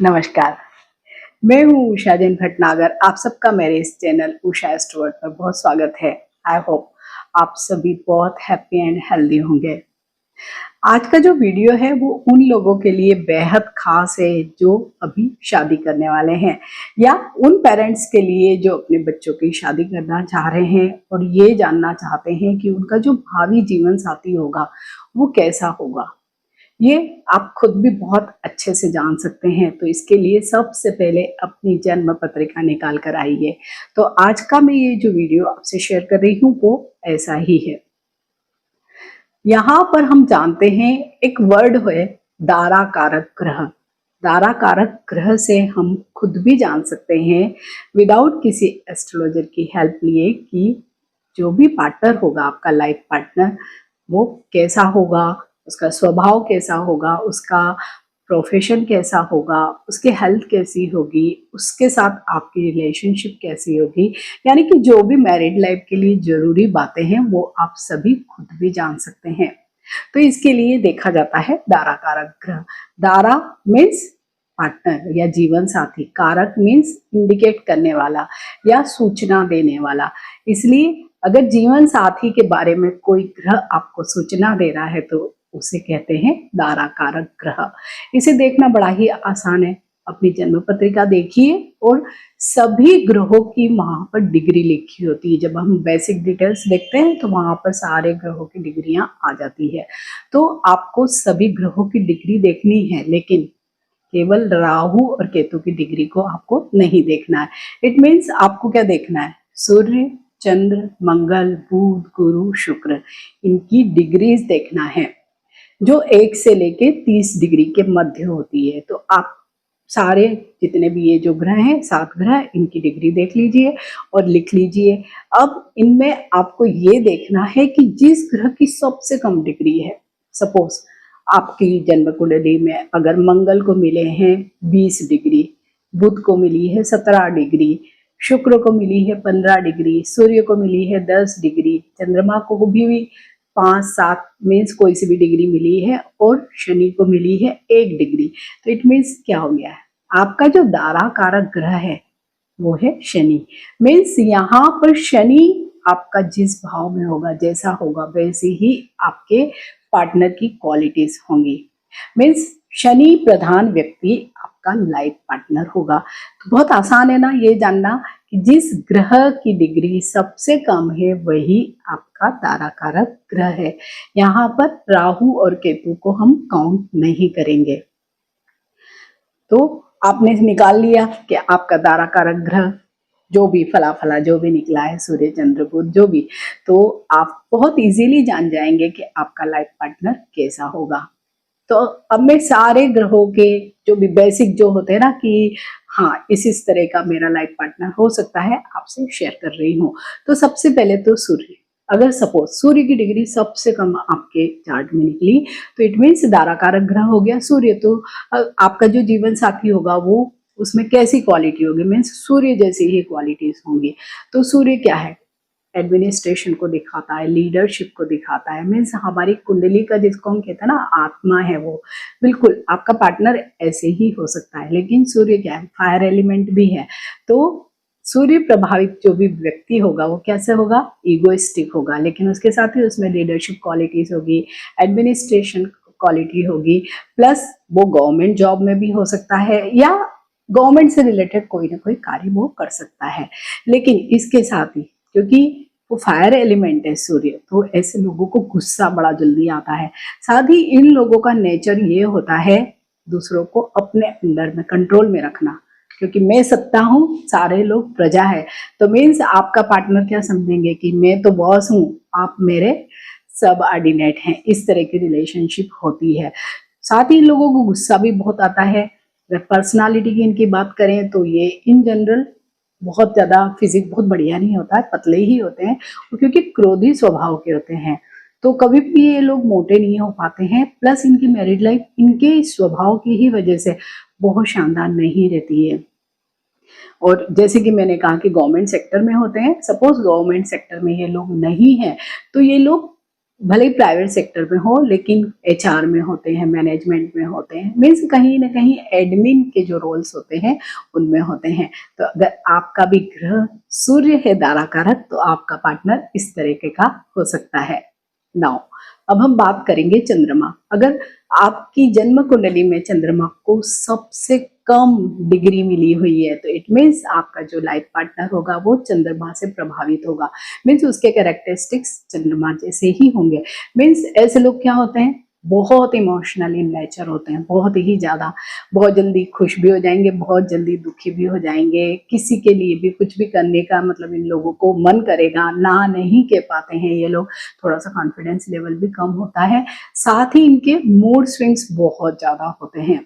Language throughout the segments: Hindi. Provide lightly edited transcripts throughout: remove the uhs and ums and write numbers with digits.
नमस्कार, मैं हूँ उषा जैन भटनागर। आप सबका मेरे इस चैनल उषा एस्ट्रोवर्ड पर बहुत स्वागत है। आई होप आप सभी बहुत हैप्पी एंड हेल्दी होंगे। आज का जो वीडियो है वो उन लोगों के लिए बेहद खास है जो अभी शादी करने वाले हैं, या उन पेरेंट्स के लिए जो अपने बच्चों की शादी करना चाह रहे हैं और ये जानना चाहते हैं कि उनका जो भावी जीवन साथी होगा वो कैसा होगा। ये आप खुद भी बहुत अच्छे से जान सकते हैं, तो इसके लिए सबसे पहले अपनी जन्म पत्रिका निकाल कर आइए। तो आज का मैं ये जो वीडियो आपसे शेयर कर रही हूँ वो ऐसा ही है। यहाँ पर हम जानते हैं एक वर्ड है दारा कारक ग्रह। दारा कारक ग्रह से हम खुद भी जान सकते हैं विदाउट किसी एस्ट्रोलॉजर की हेल्प लिए कि जो भी पार्टनर होगा, आपका लाइफ पार्टनर, वो कैसा होगा, उसका स्वभाव कैसा होगा, उसका प्रोफेशन कैसा होगा, उसकी हेल्थ कैसी होगी, उसके साथ आपकी रिलेशनशिप कैसी होगी। यानी कि जो भी मैरिड लाइफ के लिए जरूरी बातें हैं वो आप सभी खुद भी जान सकते हैं। तो इसके लिए देखा जाता है दारा कारक ग्रह। दारा मीन्स पार्टनर या जीवन साथी, कारक मीन्स इंडिकेट करने वाला या सूचना देने वाला। इसलिए अगर जीवन साथी के बारे में कोई ग्रह आपको सूचना दे रहा है तो उसे कहते हैं दारा कारक ग्रह। इसे देखना बड़ा ही आसान है। अपनी जन्म पत्रिका देखिए और सभी ग्रहों की वहां पर डिग्री लिखी होती है। जब हम बेसिक डिटेल्स देखते हैं तो वहां पर सारे ग्रहों की डिग्रियां आ जाती है। तो आपको सभी ग्रहों की डिग्री देखनी है, लेकिन केवल राहु और केतु की डिग्री को आपको नहीं देखना है। इट मीन्स आपको क्या देखना है, सूर्य, चंद्र, मंगल, बुध, गुरु, शुक्र, इनकी डिग्रीज देखना है जो 1 से लेके 30 डिग्री के मध्य होती है। तो आप सारे जितने भी ये जो ग्रह हैं, 7 ग्रह, इनकी डिग्री देख लीजिए और लिख लीजिए। अब इनमें आपको ये देखना है कि जिस ग्रह की सबसे कम डिग्री है, सपोज आपकी जन्म कुंडली में अगर मंगल को मिले हैं 20 डिग्री, बुध को मिली है 17 डिग्री, शुक्र को मिली है 15 डिग्री, सूर्य को मिली है 10 डिग्री, चंद्रमा को भी 5-7 मीन्स कोई सी भी डिग्री मिली है, और शनि को मिली है 1 डिग्री। तो इट मीन्स क्या हो गया है, आपका जो दारा कारक ग्रह है वो है शनि। मीन्स यहाँ पर शनि आपका जिस भाव में होगा, जैसा होगा वैसे ही आपके पार्टनर की क्वालिटीज होंगी। मीन्स शनि प्रधान व्यक्ति आपका लाइफ पार्टनर होगा। तो बहुत आसान है ना ये जानना कि जिस ग्रह की डिग्री सबसे कम है वही आपका तारा कारक ग्रह है। यहाँ पर राहु और केतु को हम काउंट नहीं करेंगे। तो आपने निकाल लिया कि आपका तारा कारक ग्रह जो भी फला फला जो भी निकला है, सूर्य, चंद्र, बुध, जो भी, तो आप बहुत इजीली जान जाएंगे कि आपका लाइफ पार्टनर कैसा होगा। तो अब मैं सारे ग्रहों के जो भी बेसिक जो होते हैं ना कि हाँ इस तरह का मेरा लाइफ पार्टनर हो सकता है, आपसे शेयर कर रही हूँ। तो सबसे पहले तो सूर्य। अगर सपोज सूर्य की डिग्री सबसे कम आपके चार्ट में निकली तो इट मीन्स दारा कारक ग्रह हो गया सूर्य। तो आपका जो जीवन साथी होगा वो उसमें कैसी क्वालिटी होगी, मीन्स सूर्य जैसी ही क्वालिटीज होंगी। तो सूर्य क्या है, एडमिनिस्ट्रेशन को दिखाता है, लीडरशिप को दिखाता है। मीन्स हमारी कुंडली का जिसको हम कहते हैं ना आत्मा है, वो बिल्कुल आपका पार्टनर ऐसे ही हो सकता है। लेकिन सूर्य क्या है, फायर एलिमेंट भी है। तो सूर्य प्रभावित जो भी व्यक्ति होगा वो कैसे होगा, ईगोइस्टिक होगा, लेकिन उसके साथ ही उसमें लीडरशिप क्वालिटीज होगी, एडमिनिस्ट्रेशन क्वालिटी होगी, प्लस वो गवर्नमेंट जॉब में भी हो सकता है या गवर्नमेंट से रिलेटेड कोई ना कोई कार्य वो कर सकता है। लेकिन इसके साथ ही क्योंकि वो फायर एलिमेंट है सूर्य, तो ऐसे लोगों को गुस्सा बड़ा जल्दी आता है। साथ ही इन लोगों का नेचर ये होता है दूसरों को अपने अंडर में कंट्रोल में रखना, क्योंकि मैं सत्ता हूँ, सारे लोग प्रजा है। तो मीन्स आपका पार्टनर क्या समझेंगे कि मैं तो बॉस हूँ, आप मेरे सब ऑर्डिनेट हैं। इस तरह की रिलेशनशिप होती है। साथ ही इन लोगों को गुस्सा भी बहुत आता है। अगर पर्सनालिटी की इनकी बात करें तो ये इन जनरल बहुत ज्यादा फिजिक बहुत बढ़िया नहीं होता है, पतले ही होते हैं, क्योंकि क्रोधी स्वभाव के होते हैं। तो कभी भी ये लोग मोटे नहीं हो पाते हैं। प्लस इनकी मैरिड लाइफ इनके स्वभाव की ही वजह से बहुत शानदार नहीं रहती है। और जैसे कि मैंने कहा कि गवर्नमेंट सेक्टर में होते हैं, सपोज गवर्नमेंट सेक्टर में ये लोग नहीं है तो ये लोग भले ही प्राइवेट सेक्टर में हो लेकिन एचआर में होते हैं, मैनेजमेंट में होते हैं, मीन्स कहीं ना कहीं एडमिन के जो रोल्स होते हैं उनमें होते हैं। तो अगर आपका भी ग्रह सूर्य है दारा कारक तो आपका पार्टनर इस तरीके का हो सकता है। नाउ अब हम बात करेंगे चंद्रमा। अगर आपकी जन्म कुंडली में चंद्रमा को सबसे कम डिग्री मिली हुई है तो इट मीन्स आपका जो लाइफ पार्टनर होगा वो चंद्रमा से प्रभावित होगा, मीन्स उसके कैरेक्टरिस्टिक्स चंद्रमा जैसे ही होंगे। मीन्स ऐसे लोग क्या होते हैं, बहुत इमोशनल इन नेचर होते हैं, बहुत ही ज्यादा, बहुत जल्दी खुश भी हो जाएंगे, बहुत जल्दी दुखी भी हो जाएंगे, किसी के लिए भी कुछ भी करने का मतलब इन लोगों को मन करेगा, ना नहीं कह पाते हैं ये लोग, थोड़ा सा कॉन्फिडेंस लेवल भी कम होता है, साथ ही इनके मूड स्विंग्स बहुत ज्यादा होते हैं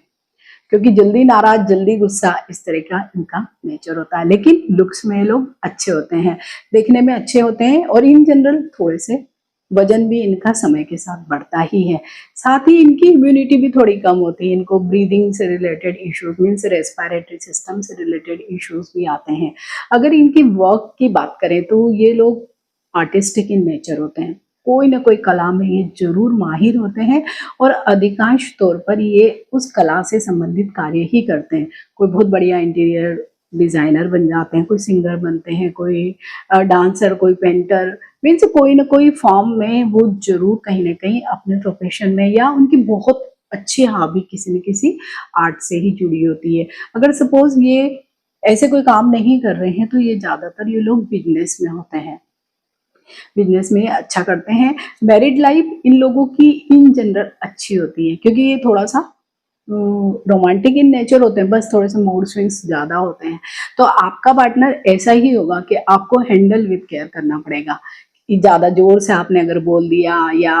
क्योंकि जल्दी नाराज जल्दी गुस्सा इस तरह का इनका नेचर होता है। लेकिन लुक्स में लोग अच्छे होते हैं, देखने में अच्छे होते हैं और इन जनरल थोड़े से वजन भी इनका समय के साथ बढ़ता ही है। साथ ही इनकी इम्यूनिटी भी थोड़ी कम होती है, इनको ब्रीदिंग से related issues means respiratory system से रिलेटेड इश्यूज भी आते हैं। अगर इनकी वर्क की बात करें तो ये लोग आर्टिस्टिक इन नेचर होते हैं, कोई ना कोई कला में ये जरूर माहिर होते हैं और अधिकांश तौर पर ये उस कला से संबंधित कार्य ही करते हैं। कोई बहुत बढ़िया इंटीरियर डिजाइनर बन जाते हैं, कोई सिंगर बनते हैं, कोई डांसर, कोई पेंटर, मीन्स कोई ना कोई फॉर्म में वो जरूर कहीं ना कहीं अपने प्रोफेशन में या उनकी बहुत अच्छी हॉबी किसी न किसी आर्ट से ही जुड़ी होती है। अगर सपोज ये ऐसे कोई काम नहीं कर रहे हैं तो ये ज्यादातर ये लोग बिजनेस में होते हैं, बिजनेस में अच्छा करते हैं। मैरिड लाइफ इन लोगों की इन जनरल अच्छी होती है क्योंकि ये थोड़ा सा रोमांटिक इन नेचर होते हैं, बस थोड़े से मूड स्विंग्स ज्यादा होते हैं। तो आपका पार्टनर ऐसा ही होगा कि आपको हैंडल विद केयर करना पड़ेगा। ज्यादा जोर से आपने अगर बोल दिया या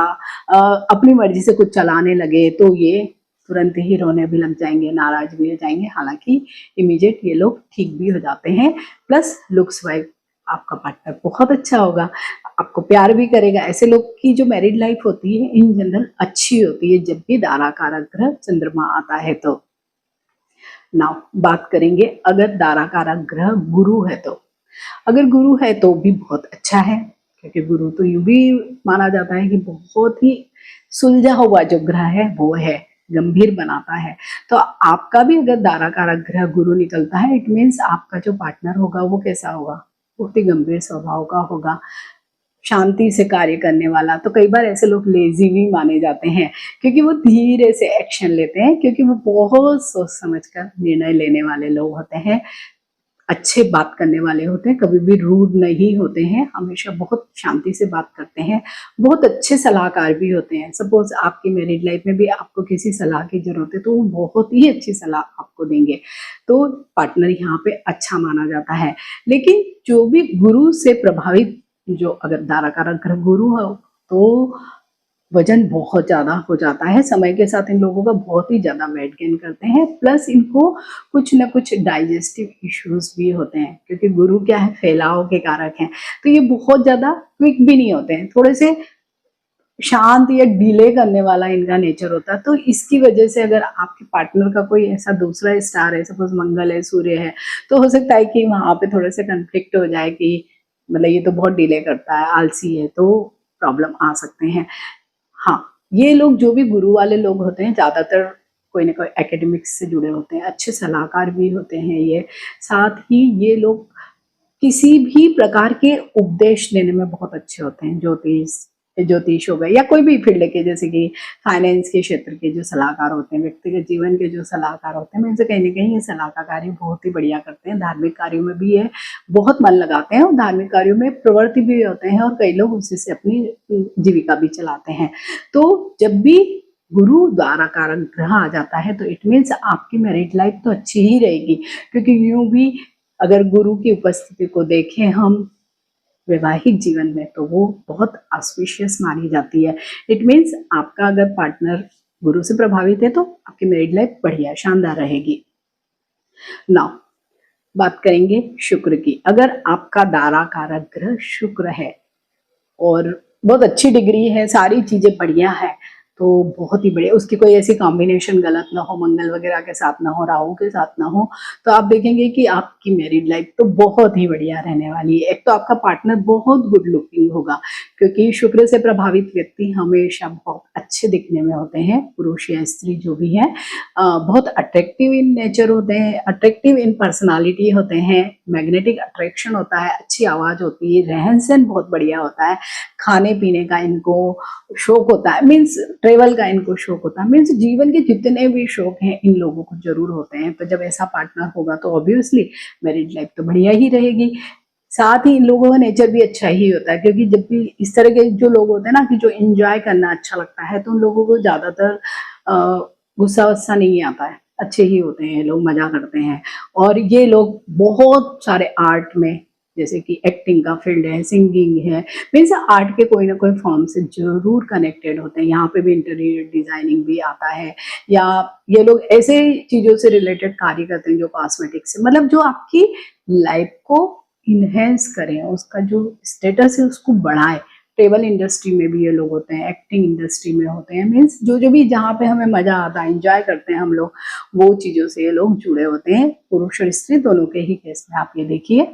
अपनी मर्जी से कुछ चलाने लगे तो ये तुरंत ही रोने भी लग जाएंगे, नाराज भी हो जाएंगे, हालांकि इमीडिएट ये लोग ठीक भी हो जाते हैं। प्लस लुक्स वाइज आपका पार्टनर बहुत अच्छा होगा, आपको प्यार भी करेगा। ऐसे लोग की जो मैरिड लाइफ होती है इन जनरल अच्छी होती है जब भी दारा कारक ग्रह चंद्रमा आता है तो। नाउ बात करेंगे अगर दारा कारक ग्रह गुरु है तो। अगर गुरु है तो भी बहुत अच्छा है क्योंकि गुरु तो यूं भी माना जाता है कि बहुत ही सुलझा हुआ जो ग्रह है वो है, गंभीर बनाता है। तो आपका भी अगर दारा कारक ग्रह गुरु निकलता है इट मीन्स आपका जो पार्टनर होगा वो कैसा होगा, बहुत ही गंभीर स्वभाव का होगा, शांति से कार्य करने वाला। तो कई बार ऐसे लोग लेजी भी माने जाते हैं क्योंकि वो धीरे से एक्शन लेते हैं, क्योंकि वो बहुत सोच समझकर निर्णय लेने वाले लोग होते हैं, अच्छे बात करने वाले होते हैं, कभी भी रूड नहीं होते हैं, हमेशा बहुत शांति से बात करते हैं, बहुत अच्छे सलाहकार भी होते हैं। सपोज आपकी मैरिड लाइफ में भी आपको किसी सलाह की जरूरत है तो वो बहुत ही अच्छी सलाह आपको देंगे, तो पार्टनर यहाँ पे अच्छा माना जाता है। लेकिन जो भी गुरु से प्रभावित, जो अगर दारा कारक ग्रह गुरु हो तो वजन बहुत ज्यादा हो जाता है, समय के साथ इन लोगों का बहुत ही ज्यादा वेट गेन करते हैं। प्लस इनको कुछ ना कुछ डाइजेस्टिव इश्यूज भी होते हैं क्योंकि गुरु क्या है, फैलाव के कारक हैं, तो ये बहुत ज्यादा क्विक भी नहीं होते हैं, थोड़े से शांत या डिले करने वाला इनका नेचर होता है। तो इसकी वजह से अगर आपके पार्टनर का कोई ऐसा दूसरा स्टार है, सपोज मंगल है, सूर्य है, तो हो सकता है कि वहां पे थोड़े से कंफ्लिक्ट हो जाए कि मतलब ये तो बहुत डिले करता है, आलसी है, तो प्रॉब्लम आ सकते हैं। हाँ, ये लोग जो भी गुरु वाले लोग होते हैं ज्यादातर कोई ना कोई एकेडमिक्स से जुड़े होते हैं, अच्छे सलाहकार भी होते हैं ये। साथ ही ये लोग किसी भी प्रकार के उपदेश देने में बहुत अच्छे होते हैं, ज्योतिष हो गए या कोई भी फील्ड के, जैसे कि फाइनेंस के क्षेत्र के जो सलाहकार होते हैं, व्यक्तिगत जीवन के जो सलाहकार होते हैं, मैं इनसे कहीं ना कहीं ये सलाह का कार्य बहुत ही बढ़िया करते हैं। धार्मिक कार्यों में भी ये बहुत मन लगाते हैं और धार्मिक कार्यों में प्रवृत्ति भी होते हैं और कई लोग उसी से अपनी जीविका भी चलाते हैं। तो जब भी गुरु द्वारा कारक ग्रह आ जाता है तो इट मीन्स आपकी मैरिड लाइफ तो अच्छी ही रहेगी, क्योंकि यूं भी अगर गुरु की उपस्थिति को देखें हम वैवाहिक जीवन में तो वो बहुत ऑस्पिशियस मानी जाती है। इट मीन्स आपका अगर पार्टनर गुरु से प्रभावित है तो आपकी मैरिड लाइफ बढ़िया शानदार रहेगी। नाउ बात करेंगे शुक्र की। अगर आपका दारा कारक ग्रह शुक्र है और बहुत अच्छी डिग्री है, सारी चीजें बढ़िया है, तो बहुत ही बढ़िया, उसकी कोई ऐसी कॉम्बिनेशन गलत ना हो, मंगल वगैरह के साथ ना हो, राहु के साथ ना हो, तो आप देखेंगे कि आपकी मैरिड लाइफ तो बहुत ही बढ़िया रहने वाली है। एक तो आपका पार्टनर बहुत गुड लुकिंग होगा, क्योंकि शुक्र से प्रभावित व्यक्ति हमेशा बहुत अच्छे दिखने में होते हैं, पुरुष या स्त्री जो भी है, बहुत अट्रैक्टिव इन नेचर होते हैं, अट्रैक्टिव इन पर्सनालिटी होते हैं, मैग्नेटिक अट्रैक्शन होता है, अच्छी आवाज होती है, रहन सहन बहुत बढ़िया होता है, खाने पीने का इनको शौक होता है, मीन्स ट्रेवल का इनको शौक होता है, मीन्स जीवन के जितने भी शौक हैं इन लोगों को जरूर होते हैं। तो जब ऐसा पार्टनर होगा तो ऑब्वियसली मैरिड लाइफ तो बढ़िया ही रहेगी। साथ ही इन लोगों का नेचर भी अच्छा ही होता है, क्योंकि जब भी इस तरह के जो लोग होते हैं ना कि जो एंजॉय करना अच्छा लगता है, तो उन लोगों को ज्यादातर गुस्सा वस्सा नहीं आता है, अच्छे ही होते हैं लोग, मजा करते हैं। और ये लोग बहुत सारे आर्ट में, जैसे कि एक्टिंग का फील्ड है, सिंगिंग है, मीन्स आर्ट के कोई ना कोई फॉर्म से जरूर कनेक्टेड होते हैं। यहाँ पे भी इंटीरियर डिजाइनिंग भी आता है, या ये लोग ऐसे चीजों से रिलेटेड कार्य करते हैं जो कॉस्मेटिक्स से, मतलब जो आपकी लाइफ को इनहेंस करें, उसका जो स्टेटस है उसको बढ़ाए। ट्रेवल इंडस्ट्री में भी ये लोग होते हैं, एक्टिंग इंडस्ट्री में होते हैं, मीन्स जो जो भी जहाँ पे हमें मजा आता है, एंजॉय करते हैं हम लोग, वो चीजों से ये लोग जुड़े होते हैं। पुरुष और स्त्री दोनों के ही केस में आप ये देखिए,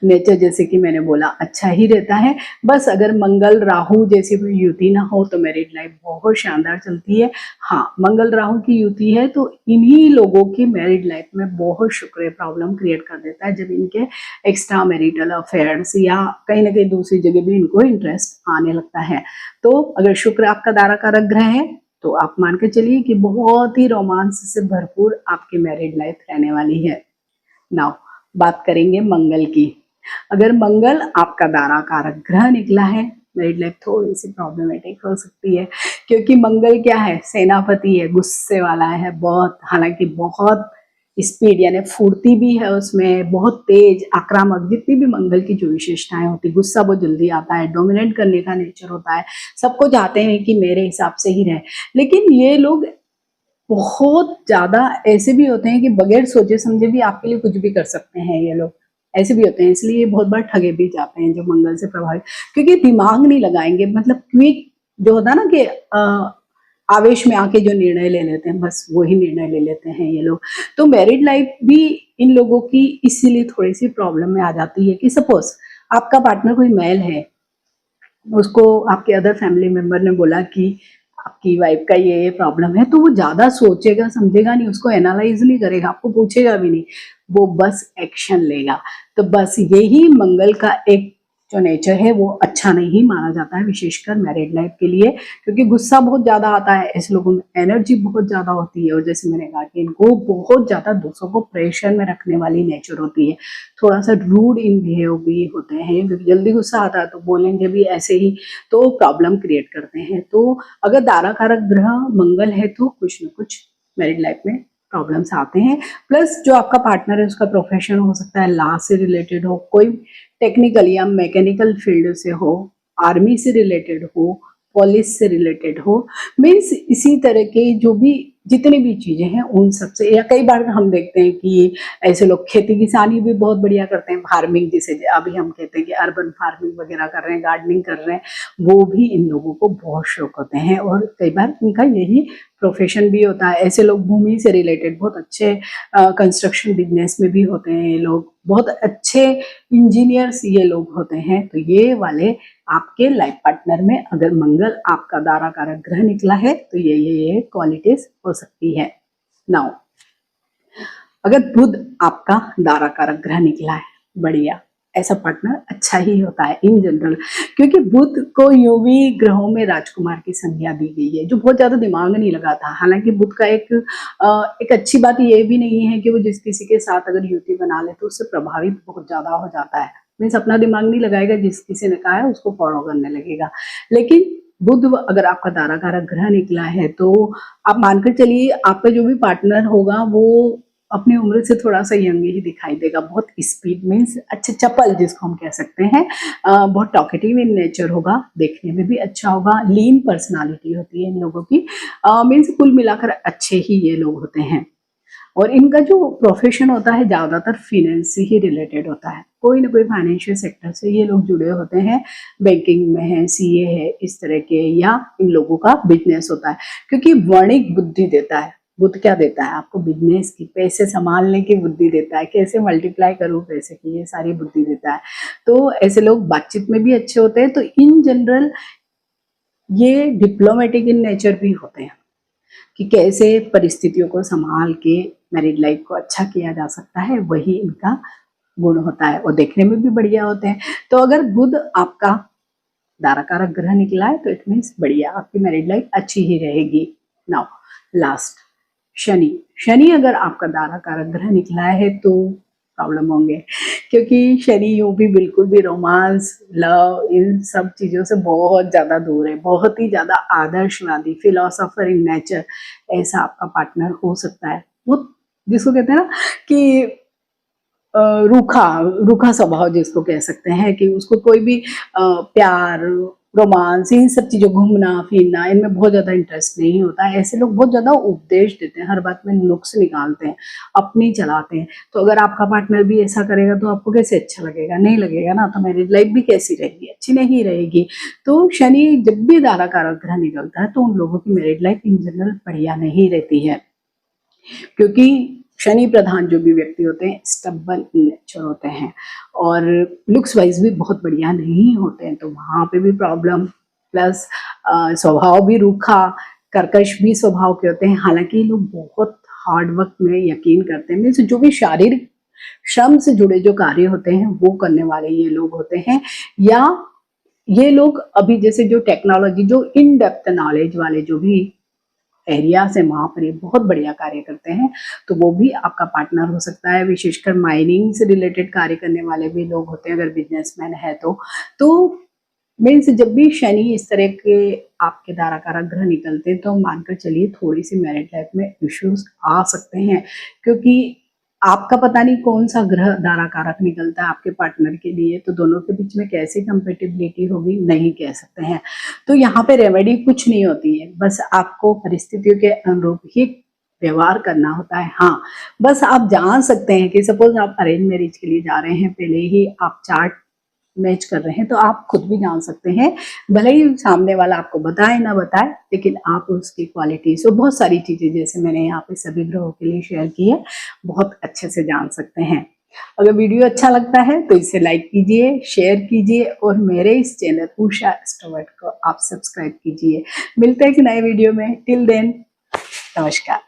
नेचर जैसे कि मैंने बोला अच्छा ही रहता है। बस अगर मंगल राहु जैसी कोई युति ना हो तो मैरिड लाइफ बहुत शानदार चलती है। हाँ, मंगल राहु की युति है तो इन्हीं लोगों की मैरिड लाइफ में बहुत शुक्र प्रॉब्लम क्रिएट कर देता है, जब इनके एक्स्ट्रा मैरिटल अफेयर्स या कहीं ना कहीं दूसरी जगह भी इनको इंटरेस्ट आने लगता है। तो अगर शुक्र आपका दारा कारक ग्रह है तो आप मान के चलिए कि बहुत ही रोमांस से भरपूर आपकी मैरिड लाइफ रहने वाली है। नाउ बात करेंगे मंगल की। अगर मंगल आपका दारा कारक ग्रह निकला है, मैरिड लाइफ थोड़ी सी प्रॉब्लमेटिक हो सकती है, क्योंकि मंगल क्या है, सेनापति है, गुस्से वाला है बहुत, हालांकि बहुत स्पीड यानी फुर्ती भी है उसमें, बहुत तेज आक्रामक, जितनी भी मंगल की जो विशेषताएं होती, गुस्सा बहुत जल्दी आता है, डोमिनेट करने का नेचर होता है, सबको चाहते हैं कि मेरे हिसाब से ही रहे। लेकिन ये लोग बहुत ज्यादा ऐसे भी होते हैं कि बगैर सोचे समझे भी आपके लिए कुछ भी कर सकते हैं, ये लोग ऐसे भी होते हैं, इसलिए ये बहुत बार ठगे भी जाते हैं जो मंगल से प्रभावित, क्योंकि दिमाग नहीं लगाएंगे, मतलब क्विक जो होता है ना कि आवेश में आके जो निर्णय ले लेते हैं, बस वही निर्णय ले लेते हैं ये लोग। तो मैरिड लाइफ भी इन लोगों की इसीलिए थोड़ी सी प्रॉब्लम में आ जाती है कि सपोज आपका पार्टनर कोई मेल है, उसको आपके अदर फैमिली मेंबर ने बोला कि आपकी वाइफ का ये प्रॉब्लम है, तो वो ज्यादा सोचेगा समझेगा नहीं, उसको एनालाइज नहीं करेगा, आपको पूछेगा भी नहीं, वो बस एक्शन लेगा। तो बस यही मंगल का एक जो नेचर है वो अच्छा नहीं माना जाता है, विशेषकर मैरिड लाइफ के लिए, क्योंकि गुस्सा बहुत ज्यादा आता है, ऐसे लोगों में एनर्जी बहुत ज्यादा होती है, और जैसे मैंने कहा कि इनको बहुत ज्यादा दूसरों को प्रेशर में रखने वाली नेचर होती है, थोड़ा सा रूड इन बिहेव भी होते हैं, क्योंकि जल्दी गुस्सा आता है तो बोलेंगे भी ऐसे ही, तो प्रॉब्लम क्रिएट करते हैं। तो अगर दारा कारक ग्रह मंगल है तो कुछ न कुछ मैरिड लाइफ में प्रॉब्लम्स आते हैं। प्लस जो आपका पार्टनर है उसका प्रोफेशन हो सकता है लॉ से रिलेटेड हो, कोई टेक्निकल या मैकेनिकल फील्ड से हो, आर्मी से रिलेटेड हो, पुलिस से रिलेटेड हो, मीन्स इसी तरह के जो भी जितनी भी चीजें हैं उन सबसे, या कई बार हम देखते हैं कि ऐसे लोग खेती किसानी भी बहुत बढ़िया करते हैं, फार्मिंग जिसे अभी हम कहते हैं कि अर्बन फार्मिंग वगैरह कर रहे हैं, गार्डनिंग कर रहे हैं, वो भी इन लोगों को बहुत शौक होते हैं, और कई बार इनका यही प्रोफेशन भी होता है। ऐसे लोग भूमि से रिलेटेड बहुत अच्छे कंस्ट्रक्शन बिजनेस में भी होते हैं, ये लोग बहुत अच्छे इंजीनियर्स ये लोग होते हैं। तो ये वाले आपके लाइफ पार्टनर में अगर मंगल आपका दारा कारक ग्रह निकला है तो ये क्वालिटीज हो सकती है। नाउ अगर बुध आपका दारा कारक ग्रह निकला है, बढ़िया, ऐसा पार्टनर अच्छा ही होता है इन जनरल, क्योंकि बुध को यूं भी ग्रहों में राजकुमार की संज्ञा दी गई है, जो बहुत ज्यादा दिमाग नहीं लगाता। हालांकि बुध का एक अच्छी बात ये भी नहीं है कि वो जिस किसी के साथ अगर युति बना ले तो उससे प्रभावित बहुत ज्यादा हो जाता है, मीन्स अपना दिमाग नहीं लगाएगा, जिस किसी ने कहा है उसको फॉलो करने लगेगा। लेकिन बुध अगर आपका दारा कारक ग्रह निकला है तो आप मानकर चलिए आपका जो भी पार्टनर होगा वो अपनी उम्र से थोड़ा सा यंग ही दिखाई देगा, बहुत स्पीड मीन्स अच्छे चपल जिसको हम कह सकते हैं, बहुत टॉकेटिव इन नेचर होगा, देखने में भी अच्छा होगा, लीन पर्सनालिटी होती है इन लोगों की, मीन्स कुल मिलाकर अच्छे ही ये लोग होते हैं। और इनका जो प्रोफेशन होता है ज्यादातर फिनेंस से ही रिलेटेड होता है, कोई ना कोई फाइनेंशियल सेक्टर से ये लोग जुड़े होते हैं, बैंकिंग में है, सीए है, इस तरह के, या इन लोगों का बिजनेस होता है, क्योंकि वर्णिक बुद्धि देता है। बुद्ध क्या देता है आपको? बिजनेस की, पैसे संभालने की बुद्धि देता है, कैसे मल्टीप्लाई करूं पैसे की, ये सारी बुद्धि देता है। तो ऐसे लोग बातचीत में भी अच्छे होते हैं। तो इन जनरल ये डिप्लोमेटिक इन नेचर भी होते हैं कि कैसे परिस्थितियों को संभाल के मैरिड लाइफ को अच्छा किया जा सकता है, वही इनका गुण होता है, और देखने में भी बढ़िया होते हैं। तो अगर बुध आपका दाराकारक ग्रह निकला है तो इट मीन्स बढ़िया, आपकी मैरिड लाइफ अच्छी ही रहेगी। Now last Shani. शनि अगर आपका दाराकारक ग्रह निकला है तो प्रॉब्लम होंगे, क्योंकि शनि यूं भी बिल्कुल भी रोमांस, लव, इन सब चीज़ों से बहुत ज़्यादा दूर है, बहुत ही ज़्यादा आदर्शवादी, फिलोसोफर इन नेचर ऐसा आपका पार्टनर हो सकता है। वो जिसको कहते हैं ना कि रूखा रूखा स्वभाव जिसको कह सकते हैं, कि उसको कोई भी प्यार, रोमांस, इन सब चीज़ों, घूमना फिरना, इनमें बहुत ज़्यादा इंटरेस्ट नहीं होता है। ऐसे लोग बहुत ज़्यादा उपदेश देते हैं, हर बात में नुक्स निकालते हैं, अपनी चलाते हैं। तो अगर आपका पार्टनर भी ऐसा करेगा तो आपको कैसे अच्छा लगेगा? नहीं लगेगा ना। तो मैरिज लाइफ भी कैसी रहेगी? अच्छी नहीं रहेगी। तो शनि जब भी दाराकारक ग्रह निकलता है तो उन लोगों की मैरिज लाइफ इन जनरल बढ़िया नहीं रहती है, क्योंकि शनि प्रधान जो भी व्यक्ति होते हैं स्टबन इन नेचर होते हैं, और लुक्स वाइज भी बहुत बढ़िया नहीं होते हैं। तो वहाँ पे भी प्रॉब्लम, प्लस स्वभाव भी रूखा, कर्कश भी स्वभाव के होते हैं। हालांकि ये लोग बहुत हार्ड वर्क में यकीन करते हैं, मीन्स जो भी शारीरिक श्रम से जुड़े जो कार्य होते हैं वो करने वाले ये लोग होते हैं। या ये लोग अभी जैसे जो टेक्नोलॉजी, जो इन डेप्थ नॉलेज वाले जो भी एरिया से, वहाँ पर ये बहुत बढ़िया कार्य करते हैं, तो वो भी आपका पार्टनर हो सकता है। विशेषकर माइनिंग से रिलेटेड कार्य करने वाले भी लोग होते हैं अगर बिजनेसमैन है तो मीन्स जब भी शनि इस तरह के आपके दाराकारक ग्रह निकलते हैं तो मानकर चलिए थोड़ी सी मैरिड लाइफ में इश्यूज आ सकते हैं, क्योंकि आपका पता नहीं कौन सा ग्रह दाराकारक निकलता है आपके पार्टनर के लिए, तो दोनों के बीच में कैसी कंपेटिबिलिटी होगी नहीं कह सकते हैं। तो यहाँ पे रेमेडी कुछ नहीं होती है, बस आपको परिस्थितियों के अनुरूप ही व्यवहार करना होता है। हाँ, बस आप जान सकते हैं कि सपोज आप अरेंज मैरिज के लिए जा रहे हैं, पहले ही आप चार्ट मैच कर रहे हैं, तो आप खुद भी जान सकते हैं, भले ही सामने वाला आपको बताए ना बताए, लेकिन आप उसकी क्वालिटीज और बहुत सारी चीजें जैसे मैंने यहाँ पे सभी ग्रहों के लिए शेयर की है, बहुत अच्छे से जान सकते हैं। अगर वीडियो अच्छा लगता है तो इसे लाइक कीजिए, शेयर कीजिए, और मेरे इस चैनल उषा एस्ट्रोवर्ट को आप सब्सक्राइब कीजिए। मिलते हैं एक नए वीडियो में। टिल देन, नमस्कार।